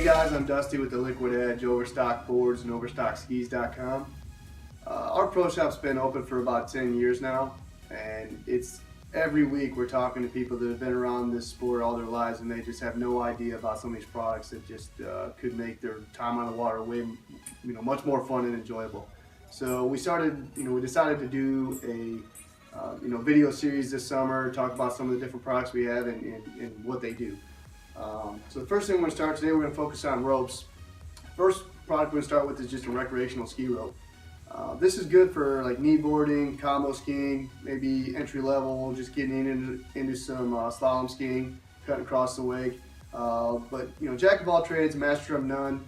guys, I'm Dusty with the Liquid Edge, Overstock Boards and OverstockSkis.com. Our pro shop's been open for about 10 years now, and it's every week we're talking to people that have been around this sport all their lives, and they just have no idea about some of these products that just could make their time on the water way, much more fun and enjoyable. So we decided to do a video series this summer, talk about some of the different products we have and what they do. So the first thing we're going to start today, we're going to focus on ropes. First product we're going to start with is just a recreational ski rope. This is good for like knee boarding, combo skiing, maybe entry level, just getting into some slalom skiing, cutting across the wake. But jack of all trades, master of none.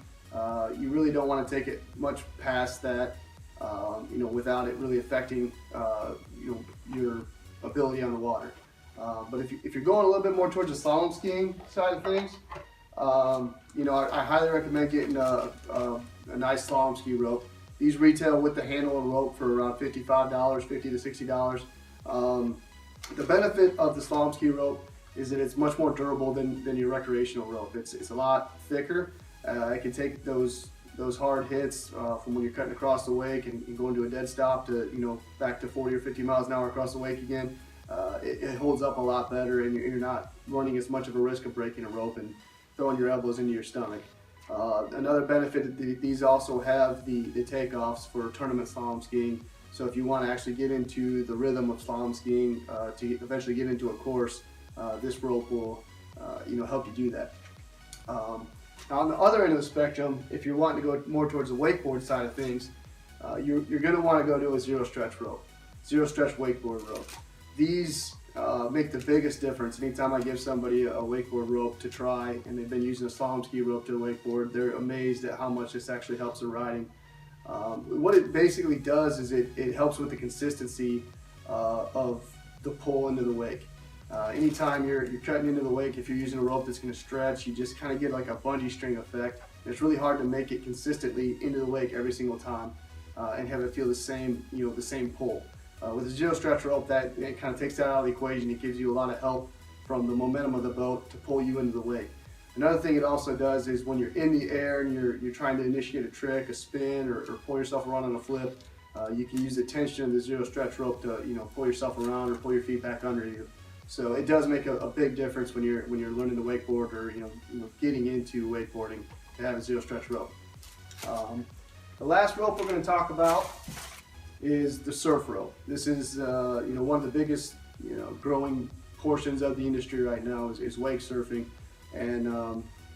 You really don't want to take it much past that, without it really affecting your ability on the water. But if you're going a little bit more towards the slalom skiing side of things, I highly recommend getting a nice slalom ski rope. These retail with the handle and rope for around $55, $50 to $60. The benefit of the slalom ski rope is that it's much more durable than your recreational rope. It's a lot thicker. It can take those hard hits from when you're cutting across the wake and going to a dead stop to back to 40 or 50 miles an hour across the wake again. It holds up a lot better, and you're not running as much of a risk of breaking a rope and throwing your elbows into your stomach. Another benefit, these also have the takeoffs for tournament slalom skiing. So if you want to actually get into the rhythm of slalom skiing to eventually get into a course, this rope will help you do that. Now on the other end of the spectrum, if you're wanting to go more towards the wakeboard side of things, you're going to want to go to a zero stretch rope, zero stretch wakeboard rope. These make the biggest difference. Anytime I give somebody a wakeboard rope to try and they've been using a slalom ski rope to a wakeboard, they're amazed at how much this actually helps their riding. What it basically does is it helps with the consistency of the pull into the wake. Anytime you're cutting into the wake, if you're using a rope that's going to stretch, you just kind of get like a bungee string effect. It's really hard to make it consistently into the wake every single time and have it feel the same pull. With a zero stretch rope, it kind of takes that out of the equation. It gives you a lot of help from the momentum of the boat to pull you into the wake. Another thing it also does is when you're in the air and you're trying to initiate a trick, a spin, or pull yourself around on a flip, you can use the tension of the zero stretch rope to pull yourself around or pull your feet back under you. So it does make a big difference when you're learning to wakeboard or getting into wakeboarding to have a zero stretch rope. The last rope we're going to talk about is the surf rope. This is one of the biggest growing portions of the industry right now is wake surfing, and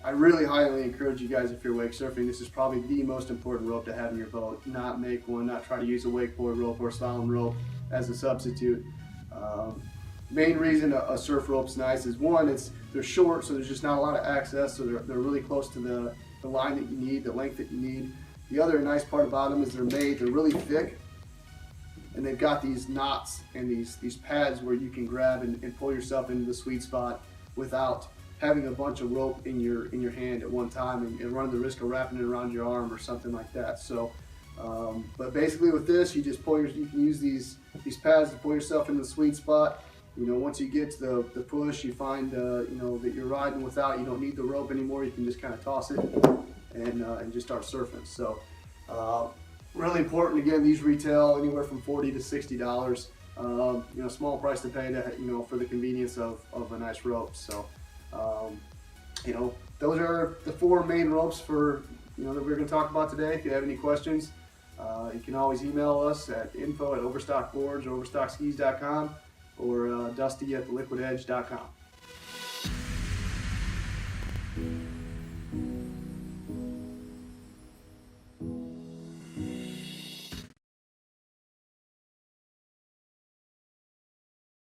I really highly encourage you guys, if you're wake surfing, this is probably the most important rope to have in your boat. Not make one, not try to use a wakeboard rope or slalom rope as a substitute. Main reason a surf rope's nice is one, they're short, so there's just not a lot of access, so they're really close to the line that you need, the length that you need. The other nice part about them is they're really thick, and they've got these knots and these pads where you can grab and pull yourself into the sweet spot without having a bunch of rope in your hand at one time and running the risk of wrapping it around your arm or something like that. So, but basically with this, you just you can use these pads to pull yourself into the sweet spot. Once you get to the push, you find that you're riding without, you don't need the rope anymore. You can just kind of toss it and just start surfing. So. Really important. Again, these retail anywhere from $40 to $60. Small price to pay for the convenience of a nice rope. So, those are the four main ropes that we're going to talk about today. If you have any questions, you can always email us at info@overstockboards or overstockskis.com or Dusty@theliquidedge.com.